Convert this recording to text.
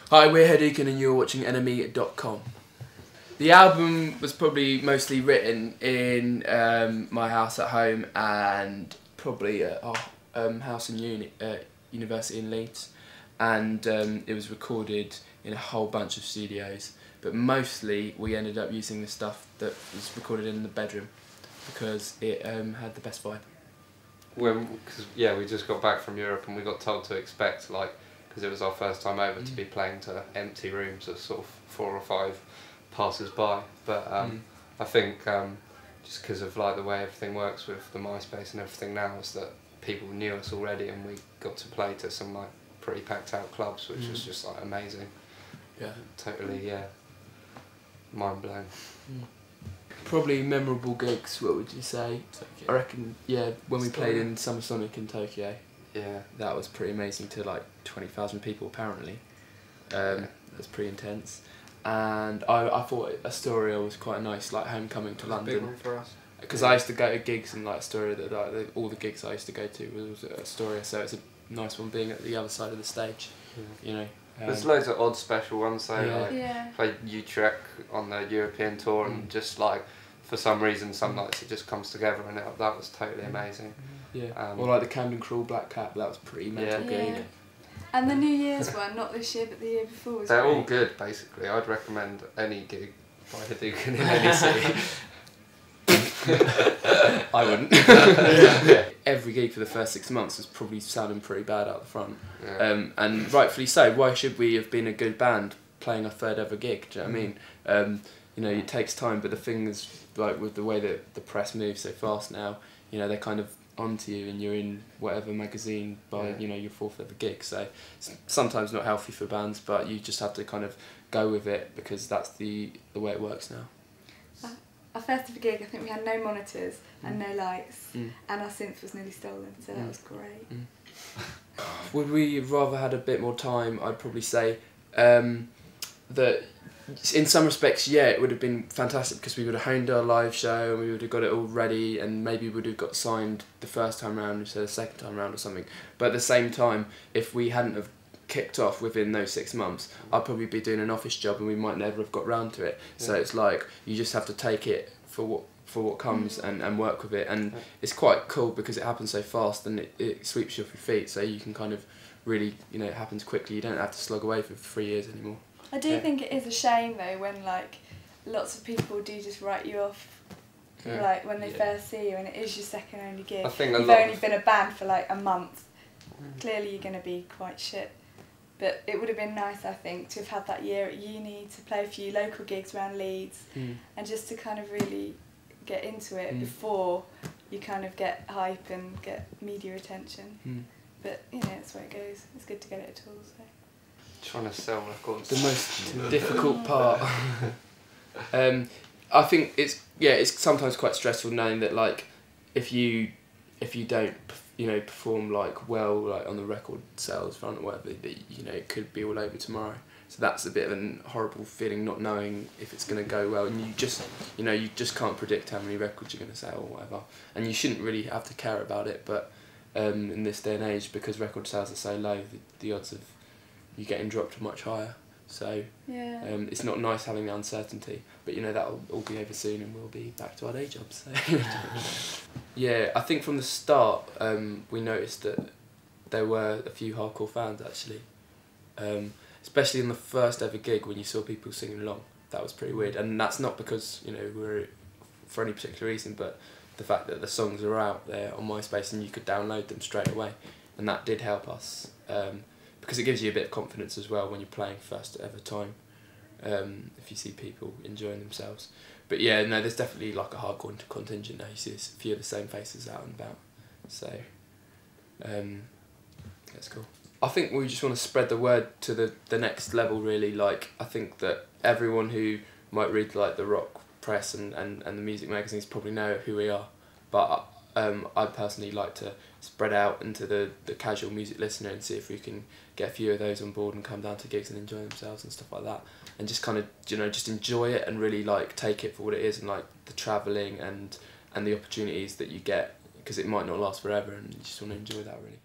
Hi, we're Hadouken and you're watching NME.com. The album was probably mostly written in my house at home and probably at our house in university in Leeds, and it was recorded in a whole bunch of studios, but mostly we ended up using the stuff that was recorded in the bedroom because it had the best vibe. Because we just got back from Europe and we got told to expect, like, because it was our first time over, to be playing to empty rooms of sort of 4 or 5 passers-by. But I think just because of like the way everything works with the MySpace and everything now, is that people knew us already and we got to play to some like pretty packed out clubs, which was just like amazing. Yeah. Totally, mind blown. Probably memorable gigs, what would you say? Tokyo. I reckon, yeah, when we played in Summer Sonic in Tokyo. Yeah. That was pretty amazing, to like 20,000 people apparently. That was pretty intense. And I thought Astoria was quite a nice, like, homecoming to London. Big one for us. Because I used to go to gigs in like Astoria, that like, all the gigs I used to go to was at Astoria, so it's a nice one being at the other side of the stage. You know. There's loads of odd special ones, so like played Utrecht on the European tour, and just like for some reason some nights it just comes together, and that was totally amazing. Yeah. Or like the Camden Crawl Black Cat, that was pretty mental gig. Yeah. And the New Year's one, not this year but the year before, was They're great. all good, basically. I'd recommend any gig by Hadouken in any city. I wouldn't. Every gig for the first 6 months was probably sounding pretty bad out the front. And rightfully so. Why should we have been a good band playing our 3rd ever gig? Do you know what I mean? You know, it takes time, but the thing is, like, with the way that the press moves so fast now, you know, they're kind of onto you and you're in whatever magazine by you know, your 4th ever gig. So it's sometimes not healthy for bands, but you just have to kind of go with it because that's the way it works now. Our first ever gig, I think we had no monitors and no lights, and our synth was nearly stolen, so that was great. Would we have rather had a bit more time? I'd probably say that in some respects, yeah, it would have been fantastic because we would have honed our live show and we would have got it all ready, and maybe we would have got signed the first time round instead of the second time round or something. But at the same time, if we hadn't have kicked off within those 6 months, I'd probably be doing an office job and we might never have got round to it. So it's like, you just have to take it for what comes and work with it, and it's quite cool because it happens so fast and it sweeps you off your feet, so you can kind of really, you know, it happens quickly. You don't have to slog away for 3 years anymore. I do think it is a shame though when like lots of people do just write you off like when they first see you and it is your second only gig. I think you've only been a band for like a month. Clearly you're going to be quite shit. But it would have been nice, I think, to have had that year at uni, to play a few local gigs around Leeds, and just to kind of really get into it before you kind of get hype and get media attention. But, you know, that's where it goes. It's good to get it at all, so. Trying to sell records. The most difficult part. I think it's sometimes quite stressful knowing that, like, if you don't, you know, perform like well, like on the record sales front or whatever, that, you know, it could be all over tomorrow. So that's a bit of a horrible feeling, not knowing if it's going to go well, and you just can't predict how many records you're going to sell or whatever, and you shouldn't really have to care about it. But in this day and age, because record sales are so low, the odds of you getting dropped are much higher. So it's not nice having the uncertainty, but you know, that'll all be over soon and we'll be back to our day jobs. So. Yeah, I think from the start we noticed that there were a few hardcore fans actually, especially in the first ever gig when you saw people singing along. That was pretty weird, and that's not because, you know, we're for any particular reason, but the fact that the songs are out there on MySpace and you could download them straight away, and that did help us. Because it gives you a bit of confidence as well when you're playing first ever time, if you see people enjoying themselves. But yeah, no, there's definitely like a hardcore contingent now. You see a few of the same faces out and about, so that's cool. I think we just want to spread the word to the next level, really. Like, I think that everyone who might read like the rock press and the music magazines probably know who we are, but I personally like to spread out into the casual music listener and see if we can get a few of those on board and come down to gigs and enjoy themselves and stuff like that, and just kind of, you know, just enjoy it and really like take it for what it is, and like the travelling and the opportunities that you get, because it might not last forever, and you just want to enjoy that really.